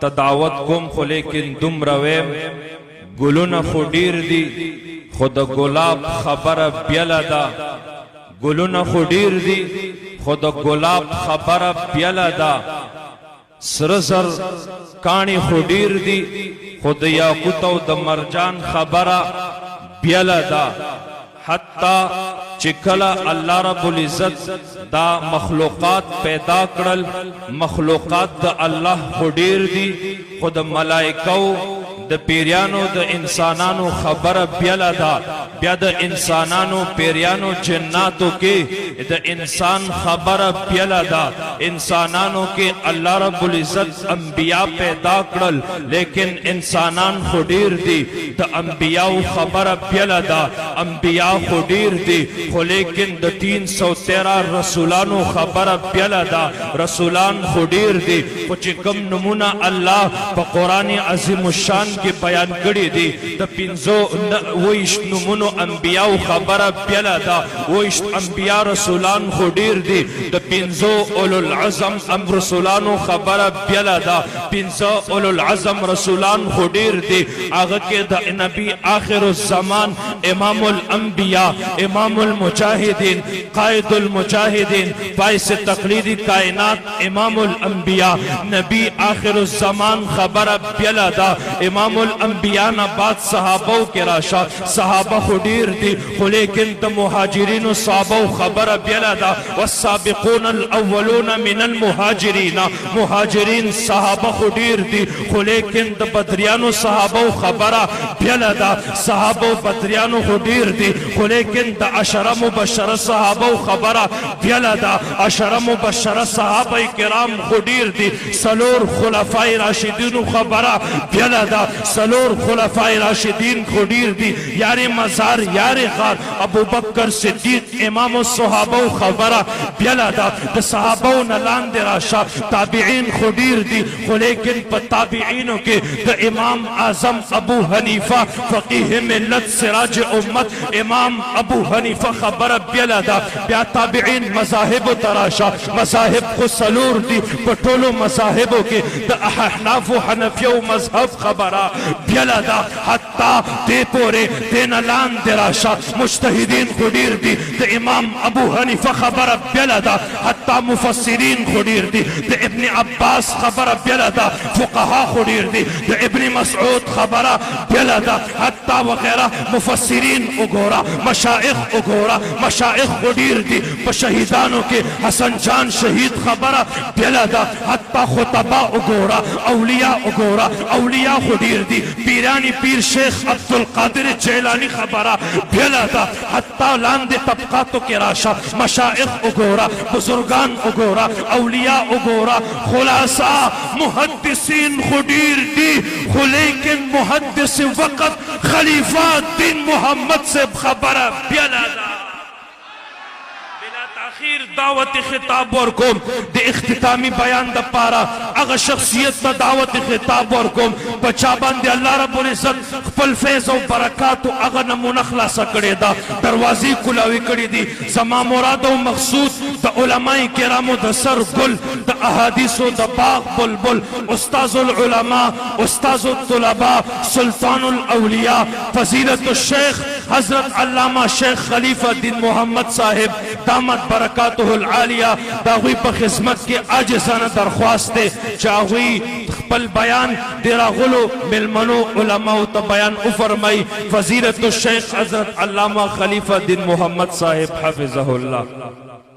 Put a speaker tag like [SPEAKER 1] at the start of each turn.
[SPEAKER 1] تدعوت کوم خو لیکن دومره ویم ګلونه خو ډیر دي خو د ګلاب خبره بیله ده ګلونه خو ډیر دي خو د ګلاب خبره بیله ده سره زر کاڼي خو ډیر دي خو د یاقوت او د مرجان خبره بیله ده حتی چې کله الله رب العزت دا مخلوقات پیدا کړل مخلوقات د الله خو ډیر دي خو د ملائکو د پیریانو د انسانانو خبره بیله ده بیا د انسانانو پیریانو جناتو کې د انسان خبره بیله ده انسانانو کې الله رب العزت انبیاء پیدا کړل لیکن انسانان خو ډیر دي د انبیاء خبره بیله ده انبیاء خو ډیر دي خو لیکن د 313 رسولانو خبره بیله ده رسولان خو ډیر دي خو چې کوم نمونه الله په قرآن عظیم الشان کې بیان کړي دي د 25 نمونو انبیاء خبره بیله ده 20 انبیاء رسولان خو ډیر دي د 50 اولو العزم رسولانو خبره بیله ده 50 اولو العزم رسولان خو ډیر دي هغه کې د نبی آخر الزمان امام الانبیاء امام المجاهدین قائد المجاهدین باعث تقلید کائنات امام الانبیاء نبی آخر الزمان خبره بیله ده امام الانبیاء نه بعد صحابو کې راشه صحابه خو ډیر دي خو لیکن د مهاجرینو صحابو خبره بیله ده والسابقون الاولون من المهاجرین مهاجرین صحابه خو ډیر دي خو لیکن د بدریانو صحابو خبره بیله ده صحابو بدریانو خو ډیر دي خو لیکن د عشره مبشره صحابو خبره بیله ده عشره مبشره صحابه کرام خو ډیر دي سلور خلفای راشدینو خبره بیله ده سلور خلفای راشدین خو ډیر دي یار مزار یار غار ابو بکر صدیق امام الصحابه خبره بیله ده د صحابو نه لاندې راشه تابعین خو ډیر دي خو لیکن په تابعینو کې د امام اعظم ابو حنیفه فقیه ملت سراج امت امام ابو حنیفه خبره بیله ده بیا تابعین مذاهب تراشه مذاهب خو سلور دي په ټولو مذاهبو کې د احناف و حنفیو مذهب خبره بیله ده حتی دې پورې دې نه لاندې راشه مجتهدین خو ډیر دي د امام ابو حنیفه خبره بیله ده حتی مفسرین خو ډیر دي د ابن عباس خبره بیله ده فقها خو ډیر دي د ابن مسعود خبره بیله ده حتی وغیره مفسرین وګوره مشایخ وګوره مشایخ خو ډیر دي په شهیدانو کې حسن جان شهید خبره بیله ده حتی خطبا وګوره اولیاء وګوره اولیاء خو ډیر دي پیرانی پیر شیخ عبدالقادر جیلانی خبره بیله ده حتی لاندې طبقاتو کې راشه مشایخ وګوره بزرگان وګوره اولیاء وګوره خلاصه محدثین خو ډیر دي خو لیکن محدث وقت خلیفہ دین محمد سے خبره بیله ده اخیر دعوت خطاب ورکوم د اختتامی بیان د پاره هغه شخصیت ته دعوت خطاب ورکوم په چا باندې الله رب العزت خپل فیض او برکات هغه نمونه خلاصه کړې ده دروازې کلاوي کړې دي زما مراد او مقصود د علماء کرامو د سر ګل د احادیثو د باغ بلبل استاذ العلماء استاذ الطلباء سلطان الاولیاء فضیلت الشیخ حضرت علامہ شیخ خلیفہ دین محمد صاحب دامت برکاته العالیہ داغوی په خدمت کې عاجزانه درخواست دی چې هغوی خپل بیان د راغلو مېلمنو علماو ته بیان وفرمایي فضیلت الشیخ حضرت علامہ خلیفہ دین محمد صاحب حفظه الله